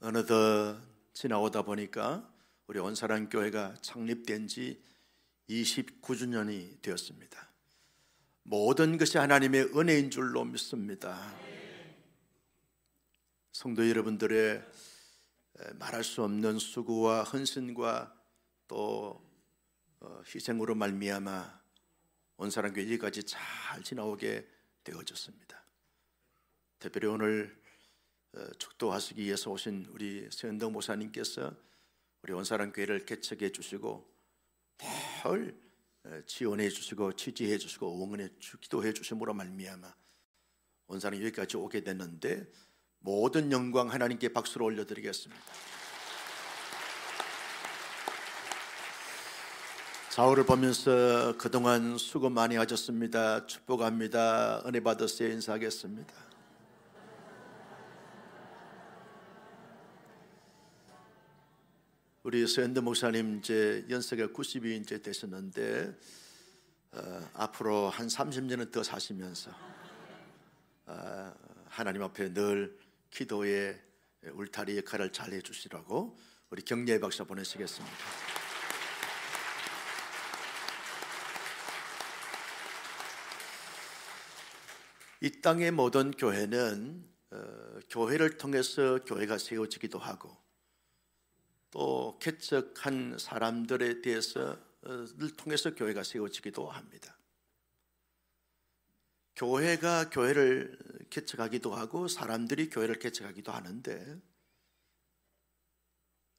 어느덧 지나오다 보니까 우리 온사랑교회가 창립된 지 29주년이 되었습니다. 모든 것이 하나님의 은혜인 줄로 믿습니다. 성도 여러분들의 말할 수 없는 수고와 헌신과 또 희생으로 말미암아 온사랑교회 여기까지 잘 지나오게 되어졌습니다. 특별히 오늘 축도하시기 위해서 오신 우리 서현덕 목사님께서 우리 온사랑교회를 개척해 주시고 늘 지원해 주시고 지지해 주시고 응원해 기도해 주심으로 말미암아 온사랑 여기까지 오게 됐는데 모든 영광 하나님께 박수로 올려드리겠습니다. 좌우를 보면서 그동안 수고 많이 하셨습니다. 축복합니다. 은혜 받으세요. 인사하겠습니다. 우리 서현덕 목사님 이제 연세가 90이 이제 되셨는데 앞으로 한 30년은 더 사시면서 하나님 앞에 늘 기도의 울타리 역할을 잘 해주시라고 우리 격려의 박수 보내시겠습니다. 이 땅의 모든 교회는 교회를 통해서 교회가 세워지기도 하고 또 개척한 사람들에 대해서 를 통해서 교회가 세워지기도 합니다. 교회가 교회를 개척하기도 하고 사람들이 교회를 개척하기도 하는데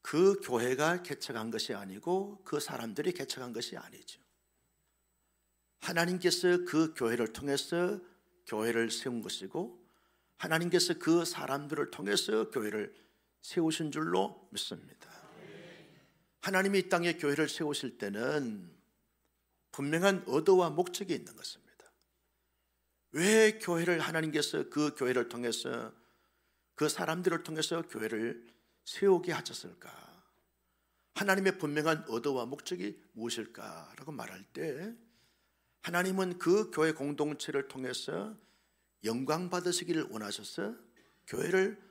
그 교회가 개척한 것이 아니고 그 사람들이 개척한 것이 아니죠. 하나님께서 그 교회를 통해서 교회를 세운 것이고 하나님께서 그 사람들을 통해서 교회를 세우신 줄로 믿습니다. 하나님이 이 땅에 교회를 세우실 때는 분명한 의도와 목적이 있는 것입니다. 왜 교회를 하나님께서 그 교회를 통해서 그 사람들을 통해서 교회를 세우게 하셨을까? 하나님의 분명한 의도와 목적이 무엇일까라고 말할 때 하나님은 그 교회 공동체를 통해서 영광 받으시기를 원하셔서 교회를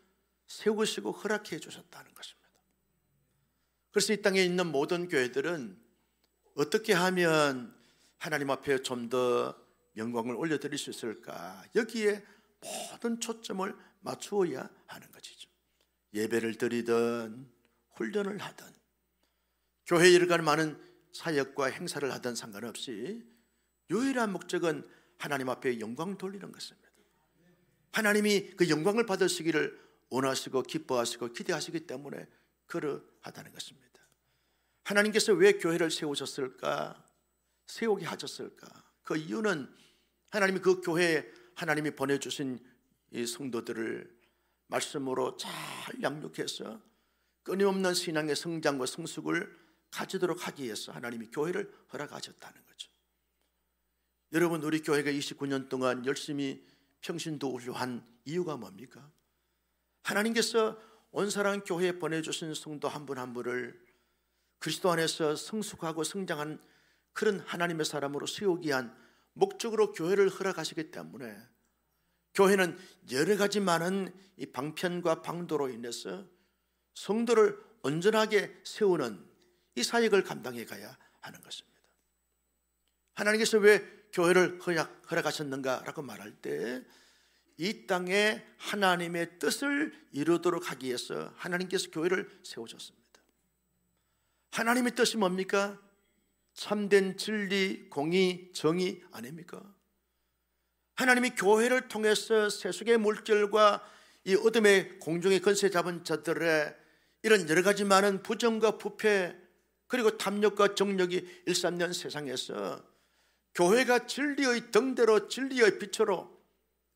세우시고 허락해 주셨다는 것입니다. 그래서 이 땅에 있는 모든 교회들은 어떻게 하면 하나님 앞에 좀 더 영광을 올려드릴 수 있을까? 여기에 모든 초점을 맞추어야 하는 것이죠. 예배를 드리든 훈련을 하든 교회에 일어나는 많은 사역과 행사를 하든 상관없이 유일한 목적은 하나님 앞에 영광 돌리는 것입니다. 하나님이 그 영광을 받으시기를 원하시고 기뻐하시고 기대하시기 때문에 그러하다는 것입니다. 하나님께서 왜 교회를 세우셨을까? 세우게 하셨을까? 그 이유는 하나님이 그 교회에 하나님이 보내주신 이 성도들을 말씀으로 잘 양육해서 끊임없는 신앙의 성장과 성숙을 가지도록 하기 위해서 하나님이 교회를 허락하셨다는 거죠. 여러분, 우리 교회가 29년 동안 열심히 평신도우려 한 이유가 뭡니까? 하나님께서 온사랑 교회에 보내주신 성도 한 분 한 분을 그리스도 안에서 성숙하고 성장한 그런 하나님의 사람으로 세우기 위한 목적으로 교회를 허락하시기 때문에 교회는 여러 가지 많은 이 방편과 방도로 인해서 성도를 온전하게 세우는 이 사역을 감당해 가야 하는 것입니다. 하나님께서 왜 교회를 허락하셨는가라고 말할 때 이 땅에 하나님의 뜻을 이루도록 하기 위해서 하나님께서 교회를 세우셨습니다. 하나님의 뜻이 뭡니까? 참된 진리, 공의, 정의 아닙니까? 하나님이 교회를 통해서 세속의 물질과 이 어둠의 공중의 권세 잡은 자들의 이런 여러 가지 많은 부정과 부패 그리고 탐욕과 정욕이 일삼는 세상에서 교회가 진리의 등대로 진리의 빛으로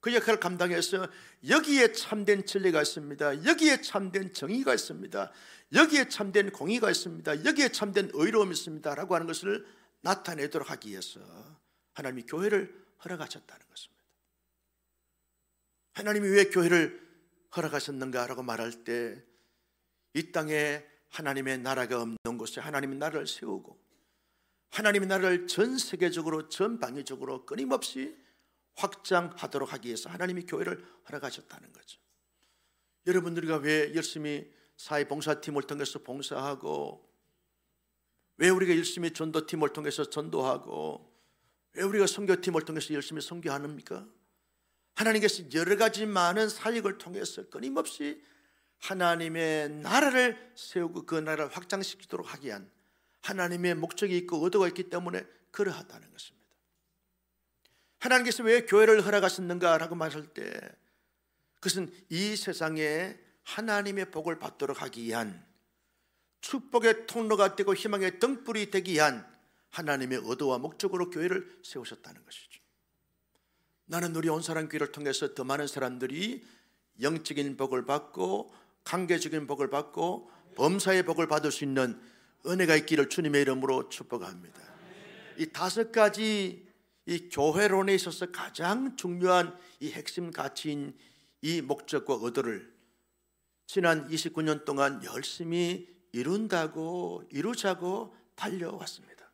그 역할을 감당해서 여기에 참된 진리가 있습니다. 여기에 참된 정의가 있습니다. 여기에 참된 공의가 있습니다. 여기에 참된 의로움이 있습니다 라고 하는 것을 나타내도록 하기 위해서 하나님이 교회를 허락하셨다는 것입니다. 하나님이 왜 교회를 허락하셨는가 라고 말할 때 이 땅에 하나님의 나라가 없는 곳에 하나님의 나라를 세우고 하나님의 나라를 전 세계적으로 전방위적으로 끊임없이 확장하도록 하기 위해서 하나님이 교회를 허락하셨다는 거죠. 여러분, 우리가 왜 열심히 사회봉사팀을 통해서 봉사하고, 왜 우리가 열심히 전도팀을 통해서 전도하고, 왜 우리가 선교팀을 통해서 열심히 선교합니까? 하나님께서 여러 가지 많은 사역을 통해서 끊임없이 하나님의 나라를 세우고 그 나라를 확장시키도록 하기 위한 하나님의 목적이 있고 의도가 있기 때문에 그러하다는 것입니다. 하나님께서 왜 교회를 허락하셨는가라고 말할 때, 그것은 이 세상에 하나님의 복을 받도록 하기 위한, 축복의 통로가 되고 희망의 등불이 되기 위한 하나님의 의도와 목적으로 교회를 세우셨다는 것이죠. 나는 우리 온사랑교회를 통해서 더 많은 사람들이 영적인 복을 받고 관계적인 복을 받고 범사의 복을 받을 수 있는 은혜가 있기를 주님의 이름으로 축복합니다. 이 5가지 이 교회론에 있어서 가장 중요한 이 핵심 가치인 이 목적과 의도를 지난 29년 동안 열심히 이루자고 달려왔습니다.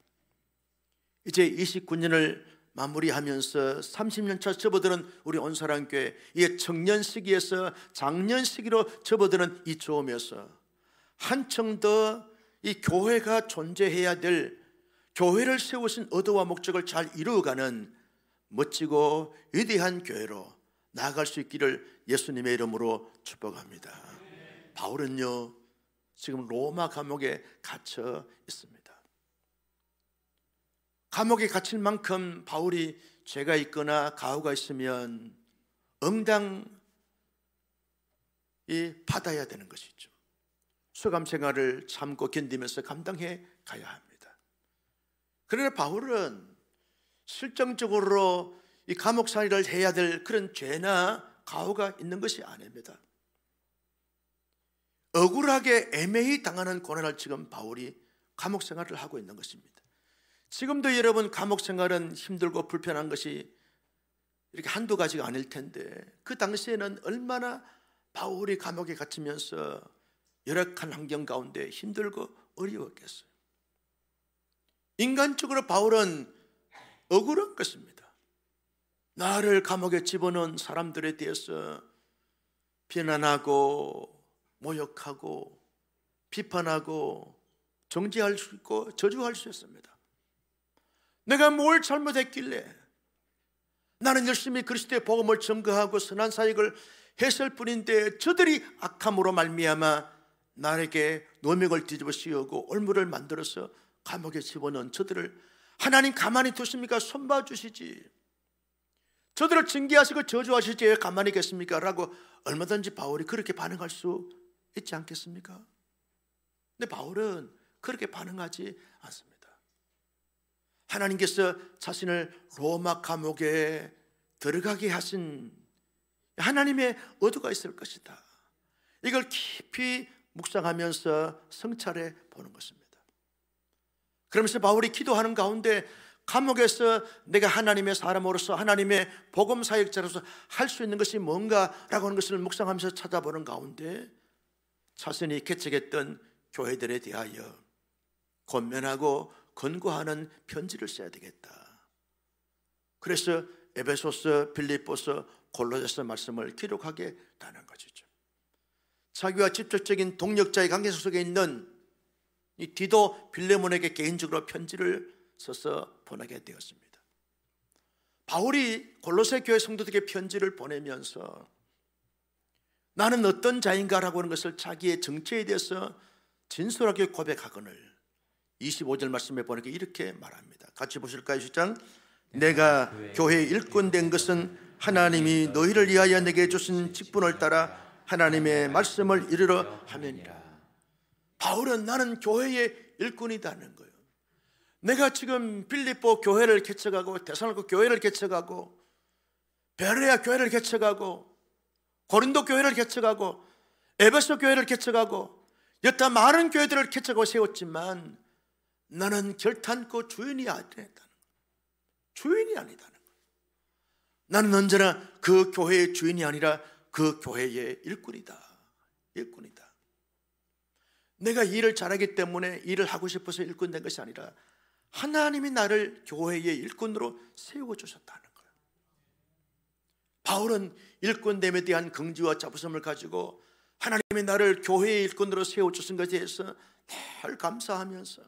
이제 29년을 마무리하면서 30년차 접어드는 우리 온사랑교회, 이게 청년 시기에서 장년 시기로 접어드는 이 처음에서 한층 더 이 교회가 존재해야 될, 교회를 세우신 의도와 목적을 잘 이루어가는 멋지고 위대한 교회로 나아갈 수 있기를 예수님의 이름으로 축복합니다. 바울은요, 지금 로마 감옥에 갇혀 있습니다. 감옥에 갇힐 만큼 바울이 죄가 있거나 가후가 있으면 응당히 받아야 되는 것이죠. 수감 생활을 참고 견디면서 감당해 가야 합니다. 그러나 바울은 실정적으로 이 감옥살이를 해야 될 그런 죄나 가후가 있는 것이 아닙니다. 억울하게 애매히 당하는 고난을 지금 바울이 감옥 생활을 하고 있는 것입니다. 지금도 여러분 감옥 생활은 힘들고 불편한 것이 이렇게 한두 가지가 아닐 텐데, 그 당시에는 얼마나 바울이 감옥에 갇히면서 열악한 환경 가운데 힘들고 어려웠겠어요. 인간적으로 바울은 억울한 것입니다. 나를 감옥에 집어넣은 사람들에 대해서 비난하고 모욕하고 비판하고 정죄할 수 있고 저주할 수 있습니다. 내가 뭘 잘못했길래, 나는 열심히 그리스도의 복음을 증거하고 선한 사역을 했을 뿐인데 저들이 악함으로 말미암아 나에게 노명을 뒤집어 씌우고 올무를 만들어서 감옥에 집어넣은 저들을 하나님 가만히 두십니까? 손봐 주시지. 저들을 징계하시고 저주하시지 왜 가만히 계십니까? 라고 얼마든지 바울이 그렇게 반응할 수 있지 않겠습니까? 근데 바울은 그렇게 반응하지 않습니다. 하나님께서 자신을 로마 감옥에 들어가게 하신 하나님의 의도가 있을 것이다. 이걸 깊이 묵상하면서 성찰해 보는 것입니다. 그러면서 바울이 기도하는 가운데 감옥에서 내가 하나님의 사람으로서 하나님의 복음 사역자로서 할 수 있는 것이 뭔가라고 하는 것을 묵상하면서 찾아보는 가운데 자신이 개척했던 교회들에 대하여 권면하고 권고하는 편지를 써야 되겠다. 그래서 에베소서, 빌립보서, 골로새서 말씀을 기록하게 되는 것이죠. 자기와 직접적인 동력자의 관계 속에 있는 이 디도 빌레몬에게 개인적으로 편지를 써서 보내게 되었습니다. 바울이 골로새 교회 성도들에게 편지를 보내면서 나는 어떤 자인가라고 하는 것을 자기의 정체에 대해서 진솔하게 고백하거늘 25절 말씀에 보니까 이렇게 말합니다. 같이 보실까요? 시작. 내가 교회의 일꾼 된 것은 하나님이 너희를 위하여 내게 주신 직분을 따라 하나님의 말씀을 이루려 함이니라. 바울은 나는 교회의 일꾼이다는 거예요. 내가 지금 빌립보 교회를 개척하고 데살로니가 교회를 개척하고 베레아 교회를 개척하고 고린도 교회를 개척하고 에베소 교회를 개척하고 여타 많은 교회들을 개척하고 세웠지만 나는 결탄코 주인이 아니다는 거예요. 주인이 아니다는 거예요. 나는 언제나 그 교회의 주인이 아니라 그 교회의 일꾼이다. 일꾼이다. 내가 일을 잘하기 때문에 일을 하고 싶어서 일꾼 된 것이 아니라 하나님이 나를 교회의 일꾼으로 세워주셨다는 거예요. 바울은 일꾼됨에 대한 긍지와 자부심을 가지고 하나님이 나를 교회의 일꾼으로 세워주신 것에 대해서 늘 감사하면서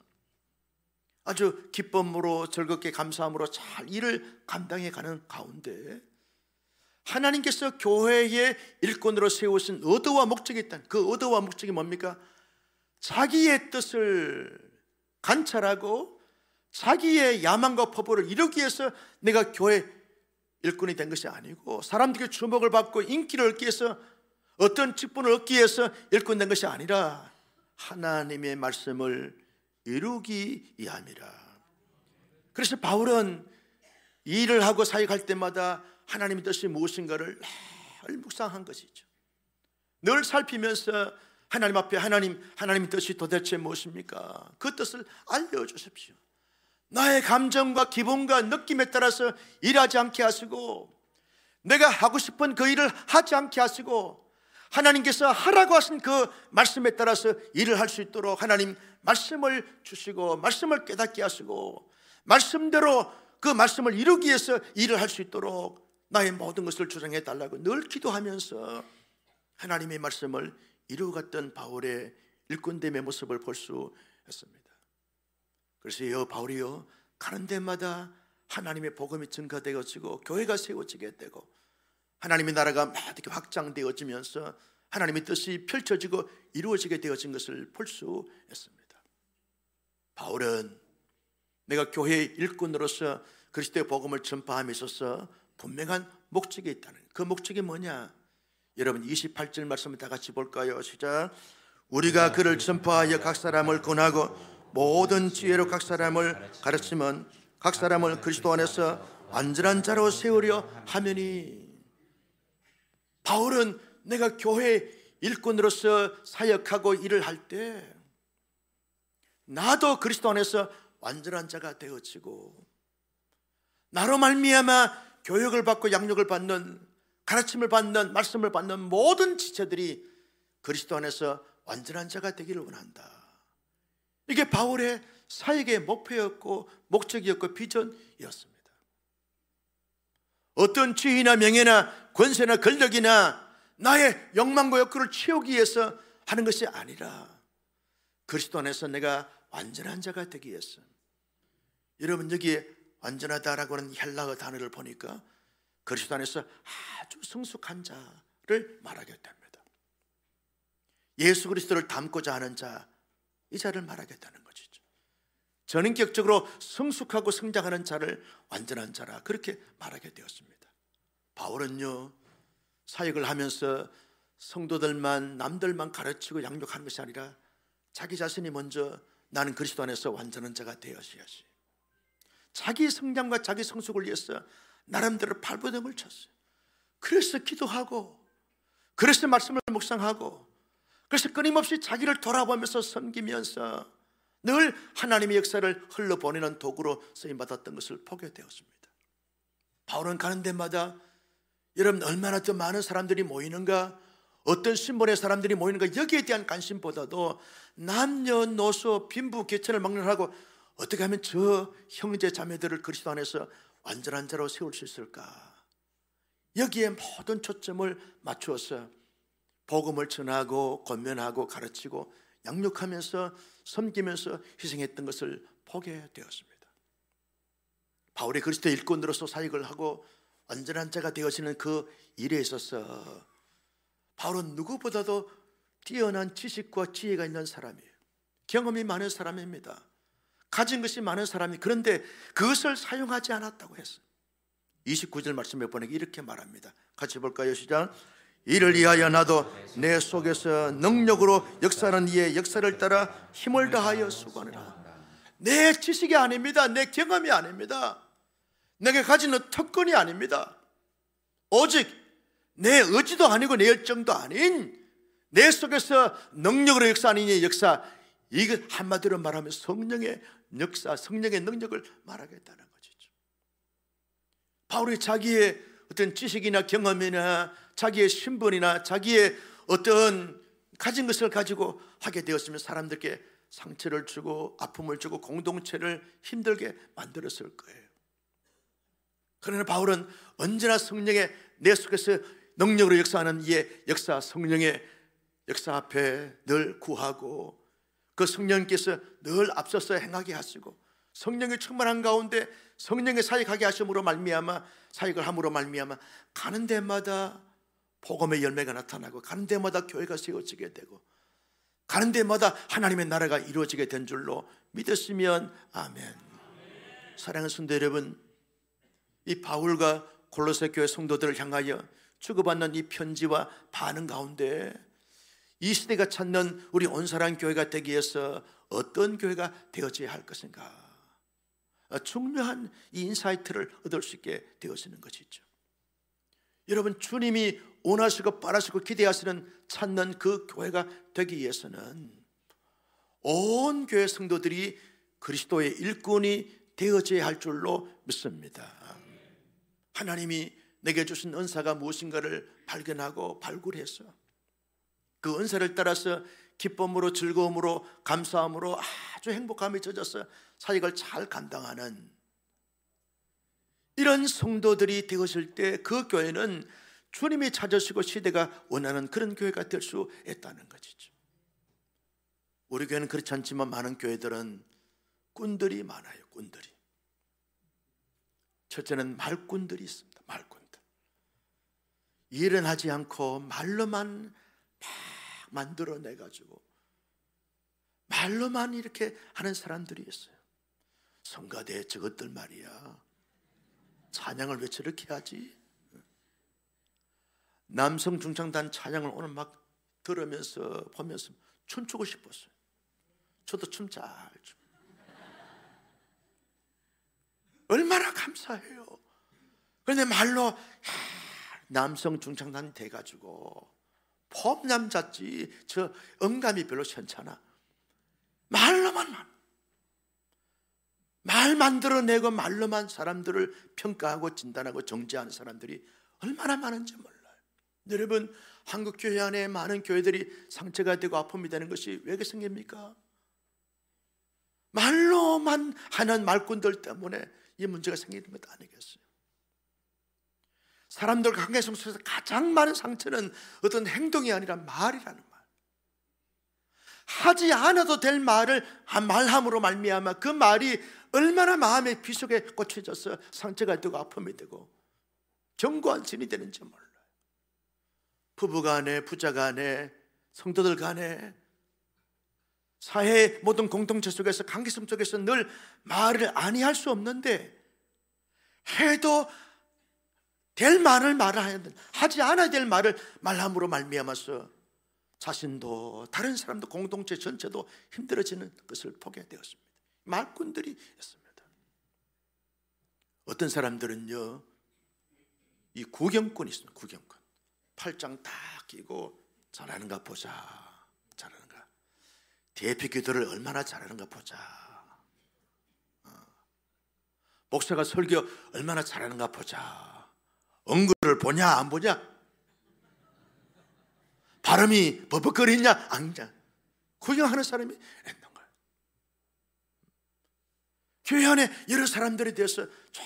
아주 기쁨으로 즐겁게 감사함으로 잘 일을 감당해 가는 가운데 하나님께서 교회의 일꾼으로 세우신 의도와 목적이 있다는, 그 의도와 목적이 뭡니까? 자기의 뜻을 관찰하고 자기의 야망과 포부를 이루기 위해서 내가 교회 일꾼이 된 것이 아니고, 사람들에게 주목을 받고 인기를 얻기 위해서, 어떤 직분을 얻기 위해서 일꾼 된 것이 아니라 하나님의 말씀을 이루기 위함이라. 그래서 바울은 일을 하고 사역할 때마다 하나님의 뜻이 무엇인가를 늘 묵상한 것이죠. 늘 살피면서 하나님 앞에 하나님의 뜻이 도대체 무엇입니까? 그 뜻을 알려주십시오. 나의 감정과 기분과 느낌에 따라서 일하지 않게 하시고, 내가 하고 싶은 그 일을 하지 않게 하시고, 하나님께서 하라고 하신 그 말씀에 따라서 일을 할 수 있도록 하나님 말씀을 주시고, 말씀을 깨닫게 하시고, 말씀대로 그 말씀을 이루기 위해서 일을 할 수 있도록 나의 모든 것을 주장해 달라고 늘 기도하면서 하나님의 말씀을 이루어갔던 바울의 일꾼됨의 모습을 볼 수 있습니다. 그래서 바울이요, 가는 데마다 하나님의 복음이 증가되어지고 교회가 세워지게 되고 하나님의 나라가 막 이렇게 확장되어지면서 하나님의 뜻이 펼쳐지고 이루어지게 되어진 것을 볼 수 있습니다. 바울은 내가 교회의 일꾼으로서 그리스도의 복음을 전파함에 있어서 분명한 목적이 있다는, 그 목적이 뭐냐? 여러분 28절 말씀을 다 같이 볼까요? 시작. 우리가 그를 전파하여 각 사람을 권하고 모든 지혜로 각 사람을 가르치면 각 사람을 그리스도 안에서 완전한 자로 세우려 하매니. 바울은 내가 교회 일꾼으로서 사역하고 일을 할 때 나도 그리스도 안에서 완전한 자가 되어지고, 나로 말미암아 교육을 받고 양육을 받는, 가르침을 받는, 말씀을 받는 모든 지체들이 그리스도 안에서 완전한 자가 되기를 원한다. 이게 바울의 사역의 목표였고 목적이었고 비전이었습니다. 어떤 지위나 명예나 권세나 권력이나 나의 욕망과 욕구를 채우기 위해서 하는 것이 아니라 그리스도 안에서 내가 완전한 자가 되기 위해서. 여러분 여기에 완전하다라고 하는 헬라어 단어를 보니까 그리스도 안에서 아주 성숙한 자를 말하게 됩니다. 예수 그리스도를 닮고자 하는 자, 이 자를 말하겠다는 것이죠. 전인격적으로 성숙하고 성장하는 자를 완전한 자라 그렇게 말하게 되었습니다. 바울은요, 사역을 하면서 성도들만, 남들만 가르치고 양육하는 것이 아니라 자기 자신이 먼저 나는 그리스도 안에서 완전한 자가 되어야지, 자기 성장과 자기 성숙을 위해서 나름대로 발버둥을 쳤어요. 그래서 기도하고, 그래서 말씀을 묵상하고, 그래서 끊임없이 자기를 돌아보면서 섬기면서 늘 하나님의 역사를 흘러보내는 도구로 쓰임받았던 것을 보게 되었습니다. 바울은 가는 데마다 여러분 얼마나 더 많은 사람들이 모이는가, 어떤 신분의 사람들이 모이는가, 여기에 대한 관심보다도 남녀노소 빈부귀천을 막론하고 어떻게 하면 저 형제 자매들을 그리스도 안에서 완전한 자로 세울 수 있을까, 여기에 모든 초점을 맞추어서 복음을 전하고 권면하고 가르치고 양육하면서 섬기면서 희생했던 것을 보게 되었습니다. 바울이 그리스도의 일꾼으로서 사역을 하고 완전한 자가 되어지는 그 일에 있어서 바울은 누구보다도 뛰어난 지식과 지혜가 있는 사람이에요. 경험이 많은 사람입니다. 가진 것이 많은 사람이, 그런데 그것을 사용하지 않았다고 했어요. 29절 말씀에 보니까 이렇게 말합니다. 같이 볼까요? 시작. 이를 위하여 나도 내 속에서 능력으로 역사하는 이의 역사를 따라 힘을 다하여 수고하느라. 내 지식이 아닙니다. 내 경험이 아닙니다. 내가 가지는 특권이 아닙니다. 오직 내 의지도 아니고 내 열정도 아닌 내 속에서 능력으로 역사하는 이의 역사, 이거 한마디로 말하면 성령의 역사, 성령의 능력을 말하겠다는 것이죠. 바울이 자기의 어떤 지식이나 경험이나 자기의 신분이나 자기의 어떤 가진 것을 가지고 하게 되었으면 사람들께 상처를 주고 아픔을 주고 공동체를 힘들게 만들었을 거예요. 그러나 바울은 언제나 성령의 내 속에서 능력으로 역사하는 이의 역사, 성령의 역사 앞에 늘 구하고 그 성령께서 늘 앞서서 행하게 하시고 성령이 충만한 가운데 성령의 사역하게 하심으로 말미암아 사역을 함으로 말미암아 가는 데마다 복음의 열매가 나타나고 가는 데마다 교회가 세워지게 되고 가는 데마다 하나님의 나라가 이루어지게 된 줄로 믿으시면 아멘. 사랑하는 성도 여러분, 이 바울과 골로새 교회 성도들을 향하여 주고받는 이 편지와 반응 가운데 이 시대가 찾는 우리 온사랑 교회가 되기 위해서 어떤 교회가 되어져야 할 것인가, 중요한 이 인사이트를 얻을 수 있게 되어지는 것이죠. 여러분, 주님이 원하시고 바라시고 기대하시는 찾는 그 교회가 되기 위해서는 온 교회 성도들이 그리스도의 일꾼이 되어져야 할 줄로 믿습니다. 하나님이 내게 주신 은사가 무엇인가를 발견하고 발굴해서 그 은사를 따라서 기쁨으로 즐거움으로 감사함으로 아주 행복함에 젖어서 사역을 잘 감당하는 이런 성도들이 되었을 때 그 교회는 주님이 찾으시고 시대가 원하는 그런 교회가 될 수 있다는 것이죠. 우리 교회는 그렇지 않지만 많은 교회들은 꾼들이 많아요. 꾼들이. 첫째는 말꾼들이 있습니다. 말꾼들. 일은 하지 않고 말로만 막 만들어내가지고 말로만 이렇게 하는 사람들이 있어요. 성가대 저것들 말이야, 찬양을 왜 저렇게 하지? 남성 중창단 찬양을 오늘 막 들으면서 보면서 춤추고 싶었어요. 저도 춤 잘 춰. 얼마나 감사해요. 그런데 말로 남성 중창단이 돼가지고 폼남자지 저 음감이 별로 시원찮아. 말로만 말 만들어내고 말로만 사람들을 평가하고 진단하고 정죄하는 사람들이 얼마나 많은지 몰라요. 여러분, 한국 교회 안에 많은 교회들이 상처가 되고 아픔이 되는 것이 왜 생깁니까? 말로만 하는 말꾼들 때문에 이 문제가 생기는 것 아니겠어요? 사람들과 관계성 속에서 가장 많은 상처는 어떤 행동이 아니라 말이라는 말. 하지 않아도 될 말을 말함으로 말미암아 그 말이 얼마나 마음의 비속에 꽂혀져서 상처가 되고 아픔이 되고 견고한 진이 되는지 몰라요. 부부간에, 부자간에, 성도들 간에, 사회의 모든 공동체 속에서 관계성 속에서 늘 말을 아니할 수 없는데 해도 될 말을 말해야 돼. 하지 않아야 될 말을 말함으로 말미암아서 자신도 다른 사람도 공동체 전체도 힘들어지는 것을 보게 되었습니다. 말꾼들이 있습니다. 어떤 사람들은요, 이 구경꾼이 있습니다. 구경꾼. 팔짱 딱 끼고 잘하는가 보자. 잘하는가. 대피 기도를 얼마나 잘하는가 보자. 목사가 설교 얼마나 잘하는가 보자. 언글을 보냐 안 보냐? 발음이 버벅거리냐 안 냐? 구경하는 사람이 있는 거예요. 교회 안에 여러 사람들에 대해서 쭉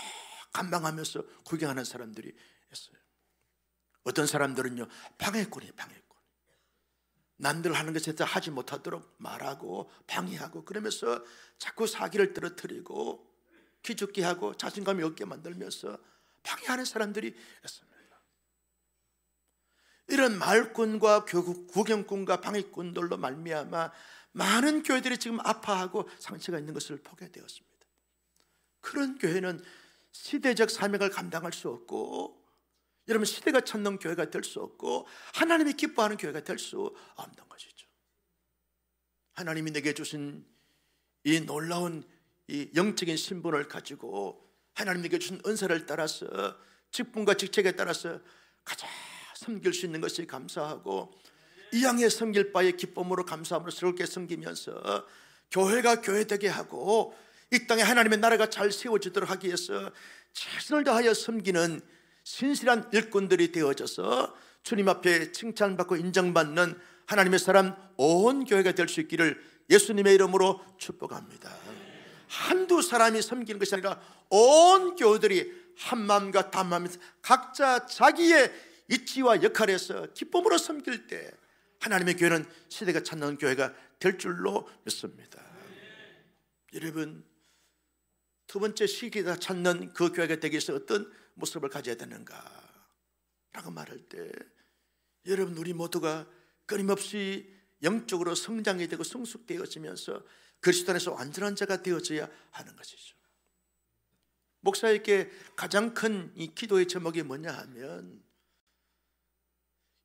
감방하면서 구경하는 사람들이 있어요. 어떤 사람들은요, 방해꾼이에요. 방해꾼. 남들 하는 것에 대해서 하지 못하도록 말하고 방해하고 그러면서 자꾸 사기를 떨어뜨리고 기죽게 하고 자신감이 없게 만들면서 방해하는 사람들이 있습니다. 이런 말꾼과 구경꾼과 방해꾼들로 말미암아 많은 교회들이 지금 아파하고 상처가 있는 것을 보게 되었습니다. 그런 교회는 시대적 사명을 감당할 수 없고, 여러분, 시대가 찾는 교회가 될 수 없고 하나님이 기뻐하는 교회가 될 수 없는 것이죠. 하나님이 내게 주신 이 놀라운 이 영적인 신분을 가지고 하나님에게 주신 은사를 따라서 직분과 직책에 따라서 가장 섬길 수 있는 것이 감사하고 이 양의 섬길 바에 기쁨으로 감사함으로 즐겁게 섬기면서 교회가 교회되게 하고 이 땅에 하나님의 나라가 잘 세워지도록 하기 위해서 최선을 다하여 섬기는 신실한 일꾼들이 되어져서 주님 앞에 칭찬받고 인정받는 하나님의 사람 온 교회가 될 수 있기를 예수님의 이름으로 축복합니다. 한두 사람이 섬기는 것이 아니라 온 교우들이 한마음과 단마음에서 각자 자기의 이치와 역할에서 기쁨으로 섬길 때 하나님의 교회는 시대가 찾는 교회가 될 줄로 믿습니다. 여러분, 두 번째 시기가 찾는 그 교회가 되기 위해서 어떤 모습을 가져야 되는가 라고 말할 때, 여러분, 우리 모두가 끊임없이 영적으로 성장이 되고 성숙되어지면서 그리스도 안에서 완전한 자가 되어져야 하는 것이죠. 목사에게 가장 큰 이 기도의 제목이 뭐냐 하면,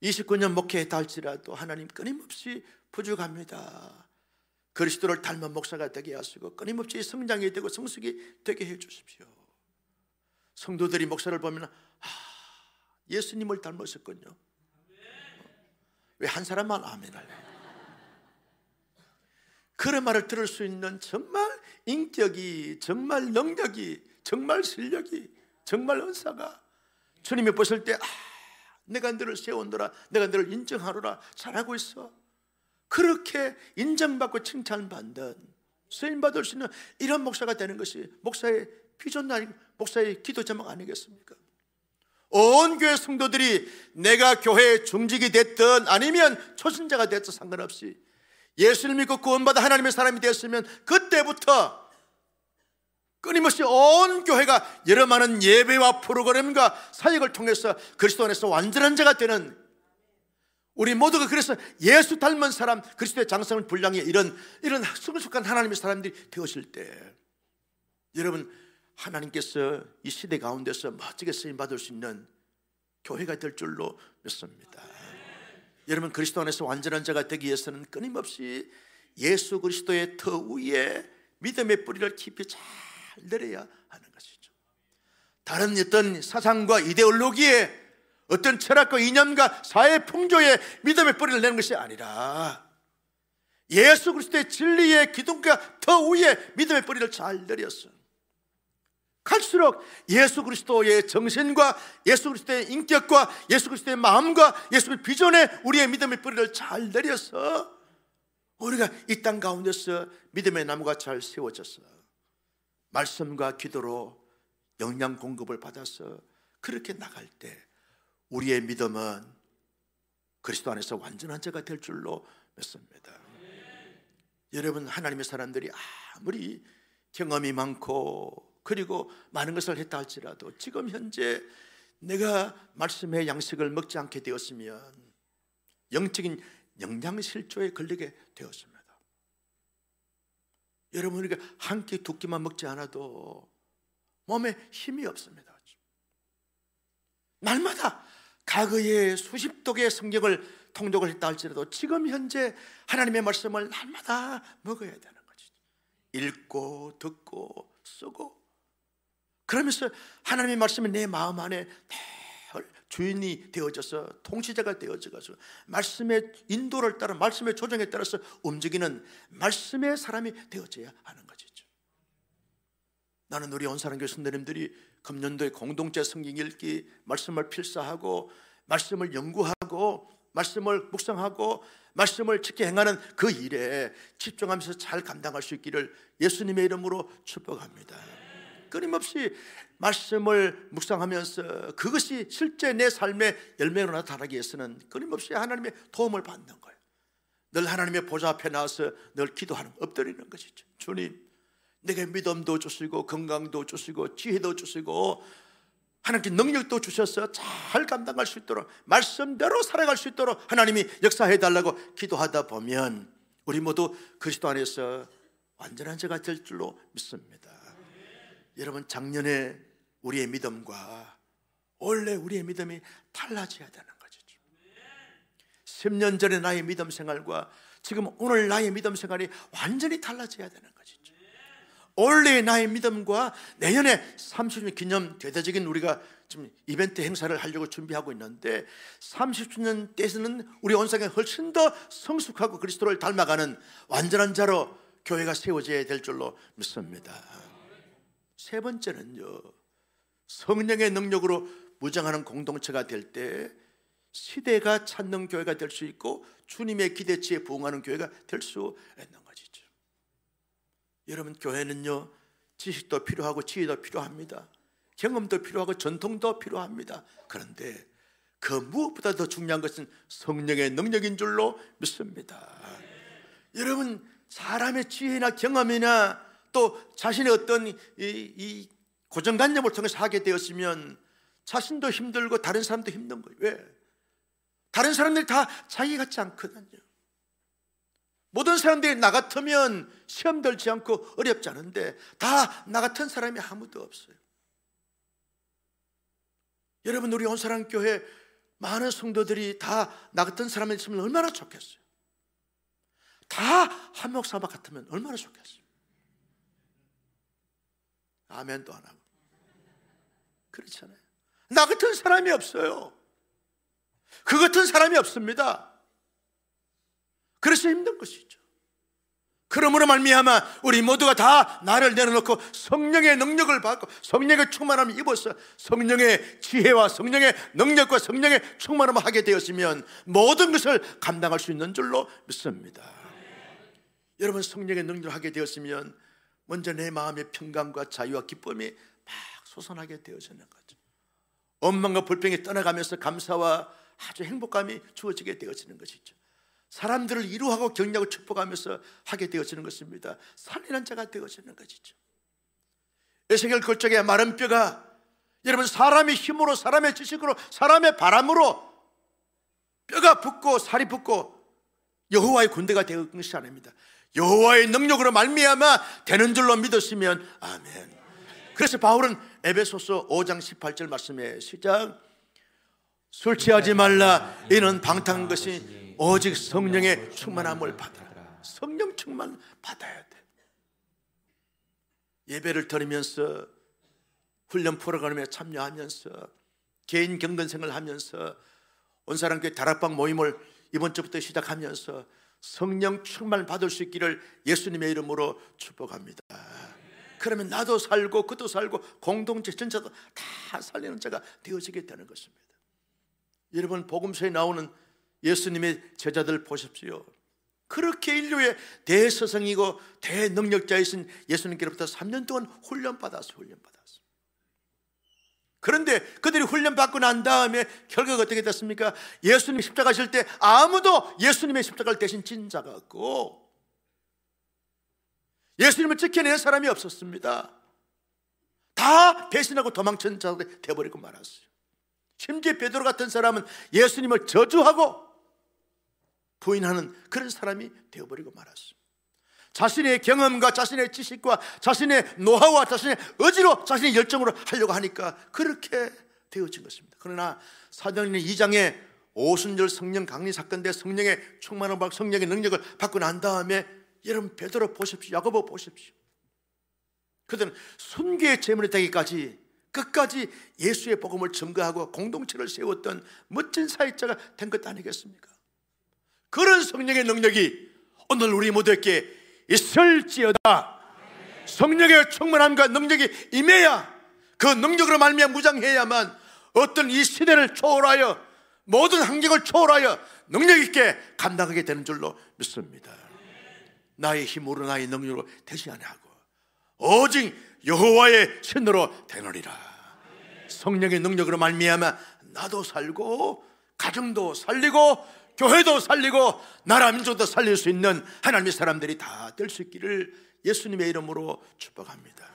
29년 목회에 달지라도 하나님 끊임없이 부족합니다. 그리스도를 닮은 목사가 되게 하시고 끊임없이 성장이 되고 성숙이 되게 해 주십시오. 성도들이 목사를 보면 예수님을 닮으셨군요. 왜 한 사람만 아멘 할래요? 그런 말을 들을 수 있는 정말 인격이, 정말 능력이, 정말 실력이, 정말 은사가 주님이 보실 때 내가 너를 세우노라, 내가 너를 인정하노라, 잘하고 있어. 그렇게 인정받고 칭찬받는, 쓰임받을 수 있는 이런 목사가 되는 것이 목사의 비전 아니고 목사의 기도 제목 아니겠습니까? 온 교회 성도들이 내가 교회의 중직이 됐든 아니면 초신자가 됐든 상관없이 예수를 믿고 구원받아 하나님의 사람이 되었으면 그때부터 끊임없이 온 교회가 여러 많은 예배와 프로그램과 사역을 통해서 그리스도 안에서 완전한 자가 되는, 우리 모두가 그래서 예수 닮은 사람, 그리스도의 장성을 분량해 이런 성숙한 하나님의 사람들이 되었을 때, 여러분, 하나님께서 이 시대 가운데서 멋지게 쓰임받을 수 있는 교회가 될 줄로 믿습니다. 여러분, 그리스도 안에서 완전한 자가 되기 위해서는 끊임없이 예수 그리스도의 터 위에 믿음의 뿌리를 깊이 잘 내려야 하는 것이죠. 다른 어떤 사상과 이데올로기에, 어떤 철학과 이념과 사회 풍조에 믿음의 뿌리를 내는 것이 아니라 예수 그리스도의 진리의 기둥과 터 위에 믿음의 뿌리를 잘 내렸어. 갈수록 예수 그리스도의 정신과 예수 그리스도의 인격과 예수 그리스도의 마음과 예수 그리스도의 비전에 우리의 믿음의 뿌리를 잘 내려서 우리가 이 땅 가운데서 믿음의 나무가 잘 세워져서 말씀과 기도로 영양 공급을 받아서 그렇게 나갈 때 우리의 믿음은 그리스도 안에서 완전한 자가 될 줄로 믿습니다. 여러분, 하나님의 사람들이 아무리 경험이 많고 그리고 많은 것을 했다 할지라도 지금 현재 내가 말씀의 양식을 먹지 않게 되었으면 영적인 영양실조에 걸리게 되었습니다. 여러분, 우리가 한 끼 두 끼만 먹지 않아도 몸에 힘이 없습니다. 날마다 과거에 수십 독의 성경을 통독을 했다 할지라도 지금 현재 하나님의 말씀을 날마다 먹어야 되는 거죠. 읽고 듣고 쓰고, 그러면서 하나님의 말씀이 내 마음 안에 늘 주인이 되어져서 통치자가 되어져서 말씀의 인도를 따라 말씀의 조정에 따라서 움직이는 말씀의 사람이 되어져야 하는 것이죠. 나는 우리 온사랑교회 선생님들이 금년도에 공동체 성경 읽기, 말씀을 필사하고 말씀을 연구하고 말씀을 묵상하고 말씀을 지켜 행하는 그 일에 집중하면서 잘 감당할 수 있기를 예수님의 이름으로 축복합니다. 끊임없이 말씀을 묵상하면서 그것이 실제 내 삶의 열매로 나타나기 위해서는 끊임없이 하나님의 도움을 받는 거예요. 늘 하나님의 보좌 앞에 나와서 늘 기도하는, 엎드리는 것이죠. 주님, 내게 믿음도 주시고 건강도 주시고 지혜도 주시고 하나님께 능력도 주셔서 잘 감당할 수 있도록 말씀대로 살아갈 수 있도록 하나님이 역사해달라고 기도하다 보면 우리 모두 그리스도 안에서 완전한 자가 될 줄로 믿습니다. 여러분, 작년에 우리의 믿음과 원래 우리의 믿음이 달라져야 되는 것이죠. 10년 전에 나의 믿음 생활과 지금 오늘 나의 믿음 생활이 완전히 달라져야 되는 것이죠. 원래 나의 믿음과 내년에 30주년 기념 대대적인 우리가 지금 이벤트 행사를 하려고 준비하고 있는데 30주년 때에서는 우리 온상에 훨씬 더 성숙하고 그리스도를 닮아가는 완전한 자로 교회가 세워져야 될 줄로 믿습니다. 세 번째는요, 성령의 능력으로 무장하는 공동체가 될 때 시대가 찾는 교회가 될 수 있고 주님의 기대치에 부응하는 교회가 될 수 있는 것이죠. 여러분, 교회는요, 지식도 필요하고 지혜도 필요합니다. 경험도 필요하고 전통도 필요합니다. 그런데 그 무엇보다 더 중요한 것은 성령의 능력인 줄로 믿습니다. 여러분, 사람의 지혜나 경험이나 또 자신의 어떤 이 고정관념을 통해서 하게 되었으면 자신도 힘들고 다른 사람도 힘든 거예요. 왜? 다른 사람들이 다 자기 같지 않거든요. 모든 사람들이 나 같으면 시험 들지 않고 어렵지 않은데 다 나 같은 사람이 아무도 없어요. 여러분, 우리 온사랑교회 많은 성도들이 다 나 같은 사람이 있으면 얼마나 좋겠어요. 다 한목사마 같으면 얼마나 좋겠어요. 아멘도 안 하고. 그렇잖아요. 나 같은 사람이 없어요. 그 같은 사람이 없습니다. 그래서 힘든 것이죠. 그러므로 말미암아 우리 모두가 다 나를 내려놓고 성령의 능력을 받고 성령의 충만함을 입어서 성령의 지혜와 성령의 능력과 성령의 충만함을 하게 되었으면 모든 것을 감당할 수 있는 줄로 믿습니다. 여러분, 성령의 능력을 하게 되었으면 먼저 내 마음의 평강과 자유와 기쁨이 막 솟아나게 되어지는 거죠. 원망과 불평이 떠나가면서 감사와 아주 행복감이 주어지게 되어지는 것이죠. 사람들을 이루하고 격려하고 축복하면서 하게 되어지는 것입니다. 살리는 자가 되어지는 것이죠. 에스겔 골짜기의 마른 뼈가 여러분, 사람의 힘으로, 사람의 지식으로, 사람의 바람으로 뼈가 붙고 살이 붙고 여호와의 군대가 되는 것이 아닙니다. 여호와의 능력으로 말미암아 되는 줄로 믿었으면 아멘. 그래서 바울은 에베소서 5장 18절 말씀에 시작, 술 취하지 말라, 이는 방탕한 것이 오직 성령의 충만함을 받으라. 성령 충만 받아야 돼. 예배를 드리면서 훈련 프로그램에 참여하면서 개인 경건생활을 하면서 온사랑교회 다락방 모임을 이번 주부터 시작하면서 성령 충만 받을 수 있기를 예수님의 이름으로 축복합니다. 그러면 나도 살고 그도 살고 공동체 전체도 다 살리는 자가 되어지게 되는 것입니다. 여러분, 복음서에 나오는 예수님의 제자들 보십시오. 그렇게 인류의 대스승이고 대능력자이신 예수님께로부터 3년 동안 훈련받았어요. 그런데 그들이 훈련받고 난 다음에 결과가 어떻게 됐습니까? 예수님 십자가 질 때 아무도 예수님의 십자가를 대신 진 자가 없고 예수님을 지켜낸 사람이 없었습니다. 다 배신하고 도망친 자들이 되어버리고 말았어요. 심지어 베드로 같은 사람은 예수님을 저주하고 부인하는 그런 사람이 되어버리고 말았습니다. 자신의 경험과 자신의 지식과 자신의 노하우와 자신의 의지로 자신의 열정으로 하려고 하니까 그렇게 되어진 것입니다. 그러나 사도행전 2장에 오순절 성령 강림 사건 때 성령의 충만함과 성령의 능력을 받고 난 다음에 여러분, 베드로 보십시오. 야고보 보십시오. 그들은 순교의 제물이 되기까지 끝까지 예수의 복음을 증거하고 공동체를 세웠던 멋진 사역자가 된 것 아니겠습니까? 그런 성령의 능력이 오늘 우리 모두에게 있을지어다. 성령의 충만함과 능력이 임해야, 그 능력으로 말미암아 무장해야만 어떤 이 시대를 초월하여 모든 환경을 초월하여 능력 있게 감당하게 되는 줄로 믿습니다. 나의 힘으로 나의 능력으로 되지 아니하고 오직 여호와의 신으로 되느니라. 성령의 능력으로 말미암아 나도 살고 가정도 살리고 교회도 살리고 나라 민족도 살릴 수 있는 하나님의 사람들이 다 될 수 있기를 예수님의 이름으로 축복합니다.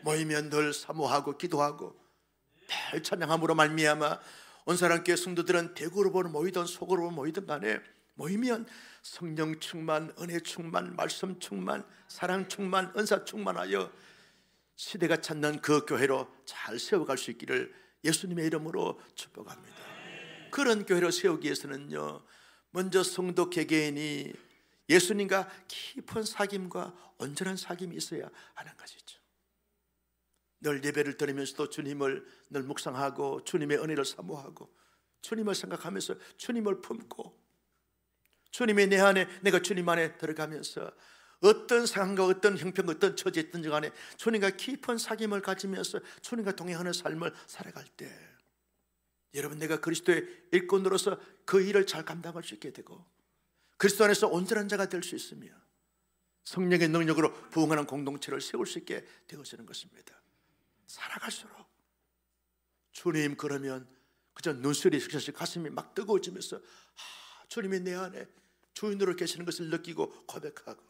모이면 늘 사모하고 기도하고 늘 찬양함으로 말미암아 온사랑교회 성도들은 대구로 모이든 속으로 모이든 간에 모이면 성령 충만, 은혜 충만, 말씀 충만, 사랑 충만, 은사 충만하여 시대가 찾는 그 교회로 잘 세워갈 수 있기를 예수님의 이름으로 축복합니다. 그런 교회를 세우기 위해서는요, 먼저 성도 개개인이 예수님과 깊은 사귐과 온전한 사귐이 있어야 하는 것이죠. 늘 예배를 드리면서도 주님을 늘 묵상하고 주님의 은혜를 사모하고 주님을 생각하면서 주님을 품고 주님의 내 안에 내가 주님 안에 들어가면서 어떤 상황과 어떤 형편과 어떤 처지에 있든지 간에 주님과 깊은 사귐을 가지면서 주님과 동행하는 삶을 살아갈 때 여러분, 내가 그리스도의 일꾼으로서 그 일을 잘 감당할 수 있게 되고 그리스도 안에서 온전한 자가 될 수 있으며 성령의 능력으로 부흥하는 공동체를 세울 수 있게 되어지는 것입니다. 살아갈수록 주님, 그러면 그저 눈물이 슥슥 가슴이 막 뜨거워지면서 주님이 내 안에 주인으로 계시는 것을 느끼고 고백하고,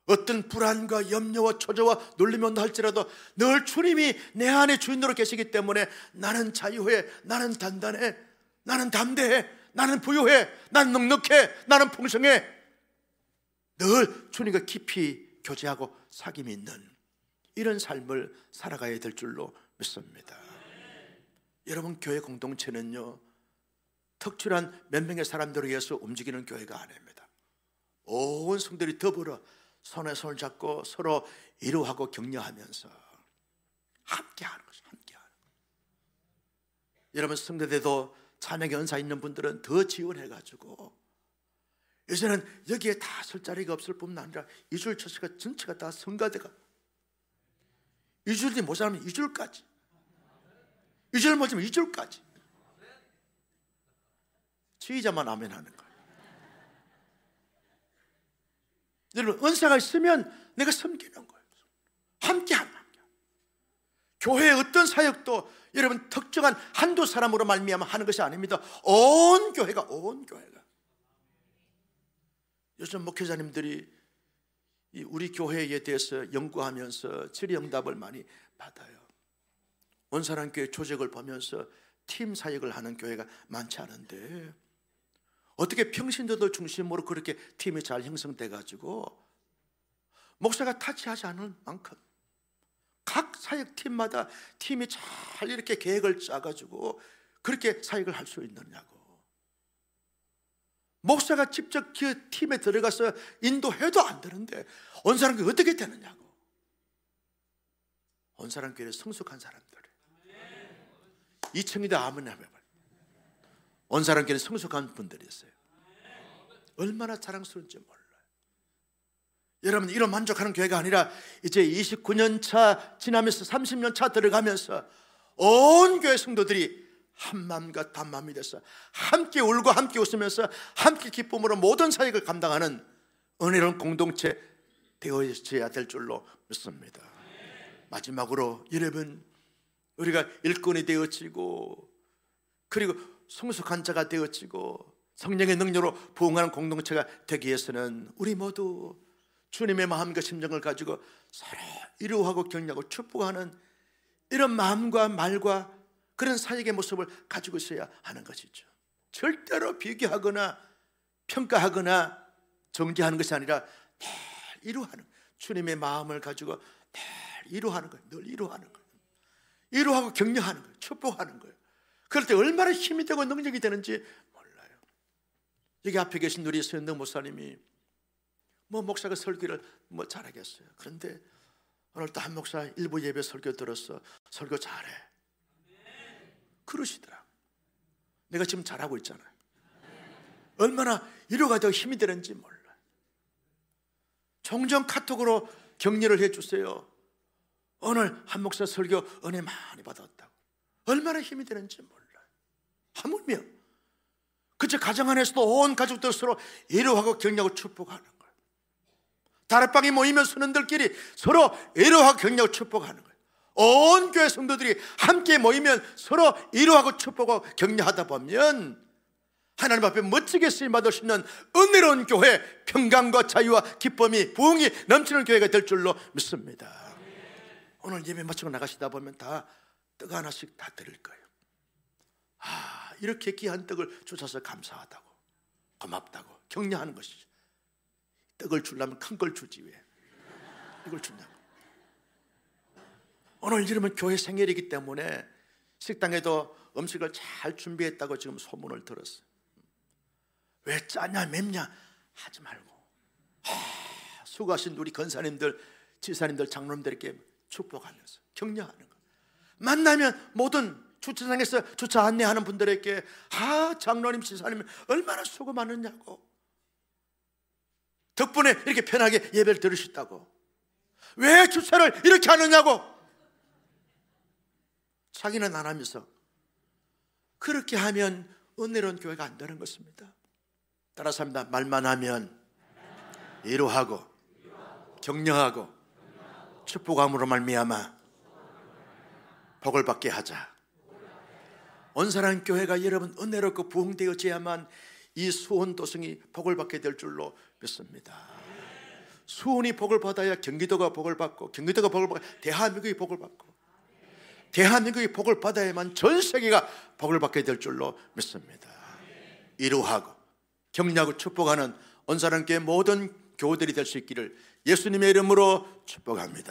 어떤 불안과 염려와 초조와 놀림이 온다 할지라도 늘 주님이 내 안에 주인으로 계시기 때문에 나는 자유해, 나는 단단해, 나는 담대해, 나는 부유해, 나는 넉넉해, 나는 풍성해. 늘 주님과 깊이 교제하고 사귐이 있는 이런 삶을 살아가야 될 줄로 믿습니다. 여러분, 교회 공동체는요, 특출한 몇 명의 사람들에 의해서 움직이는 교회가 아닙니다. 온 성들이 더불어 손에 손을 잡고 서로 위로하고 격려하면서 함께하는 것이죠. 함께하는. 여러분, 성도들도 찬양의 은사 있는 분들은 더 지원해가지고, 요새는 여기에 다 설 자리가 없을 뿐만 아니라 2줄 처치가 전체가 다 성가대가, 2줄이 모자라면 2줄까지, 2줄 모자면 2줄까지 지휘자만 아멘 하는 거예요. 여러분, 은사가 있으면 내가 섬기는 거예요. 함께하는 거예요. 교회의 어떤 사역도 여러분 특정한 한두 사람으로 말미암아 하는 것이 아닙니다. 온 교회가. 요즘 목회자님들이 우리 교회에 대해서 연구하면서 질의응답을 많이 받아요. 원사랑교회 조직을 보면서 팀 사역을 하는 교회가 많지 않은데 어떻게 평신도들 중심으로 그렇게 팀이 잘 형성돼 가지고 목사가 타치하지 않을 만큼 각 사역팀마다 팀이 잘 이렇게 계획을 짜가지고 그렇게 사역을 할 수 있느냐고. 목사가 직접 그 팀에 들어가서 인도해도 안 되는데 온사랑교회 어떻게 되느냐고. 온사랑교회는 성숙한 사람들, 2층이다 아멘 하면 온사랑교회는 성숙한 분들이 있어요. 얼마나 자랑스러운지 몰라요. 여러분, 이런 만족하는 교회가 아니라 이제 29년 차 지나면서 30년 차 들어가면서 온 교회 성도들이 한마음과 단마음이 돼서 함께 울고 함께 웃으면서 함께 기쁨으로 모든 사역을 감당하는 은혜로운 공동체 되어져야 될 줄로 믿습니다. 마지막으로 여러분, 우리가 일꾼이 되어지고 그리고 성숙한 자가 되어지고 성령의 능력으로 부흥하는 공동체가 되기 위해서는 우리 모두 주님의 마음과 심정을 가지고 서로 위로하고 격려하고 축복하는 이런 마음과 말과 그런 사역의 모습을 가지고 있어야 하는 것이죠. 절대로 비교하거나 평가하거나 정죄하는 것이 아니라 늘 위로하는, 주님의 마음을 가지고 늘 위로하는 거예요. 늘 위로하는 거예요. 위로하고 격려하는 거예요. 축복하는 거예요. 그럴 때 얼마나 힘이 되고 능력이 되는지 몰라요. 여기 앞에 계신 우리 서현덕 목사님이 목사가 설교를 잘하겠어요. 그런데 오늘 또 한 목사 일부 예배 설교 들었어. 설교 잘해. 그러시더라. 내가 지금 잘하고 있잖아요. 얼마나 위로가 되고 힘이 되는지 몰라요. 종종 카톡으로 격려를 해주세요. 오늘 한 목사 설교 은혜 많이 받았다고. 얼마나 힘이 되는지 몰라요. 하물며 그저 가정 안에서도 온 가족들 서로 위로하고 격려하고 축복하는 거예요. 다락방에 모이면 선원들끼리 서로 위로하고 격려하고 축복하는 거예요. 온 교회 성도들이 함께 모이면 서로 위로하고 축복하고 격려하다 보면 하나님 앞에 멋지게 쓰임받을 수 있는 은혜로운 교회, 평강과 자유와 기쁨이 부흥이 넘치는 교회가 될 줄로 믿습니다. 오늘 예배 마치고 나가시다 보면 다 떡 하나씩 다 드릴 거예요. 이렇게 귀한 떡을 주셔서 감사하다고, 고맙다고 격려하는 것이죠. 떡을 주려면 큰 걸 주지 왜 이걸 주냐고. 오늘 이러면 교회 생일이기 때문에 식당에도 음식을 잘 준비했다고 지금 소문을 들었어요. 왜 짜냐 맵냐 하지 말고 수고하신 우리 권사님들, 지사님들, 장로님들에게 축복하면서 격려하는 거. 만나면 모든 주차장에서 주차 안내하는 분들에게 장로님, 지사님 얼마나 수고 많으냐고, 덕분에 이렇게 편하게 예배를 들으셨다고, 왜 주차를 이렇게 하느냐고 자기는 안 하면서 그렇게 하면 은혜로운 교회가 안 되는 것입니다. 따라서 합니다. 말만 하면 위로하고 격려하고 축복함으로 말미암아 복을 받게 하자. 온사랑 교회가 여러분 은혜롭고 부흥되어져야만 이 수원 도성이 복을 받게 될 줄로 믿습니다. 수원이 복을 받아야 경기도가 복을 받고, 경기도가 복을 받아야 대한민국이 복을 받고, 대한민국이 복을 받아야만 전 세계가 복을 받게 될 줄로 믿습니다. 이루하고 격려하고 축복하는 온사랑교회 모든 교우들이 될 수 있기를 예수님의 이름으로 축복합니다.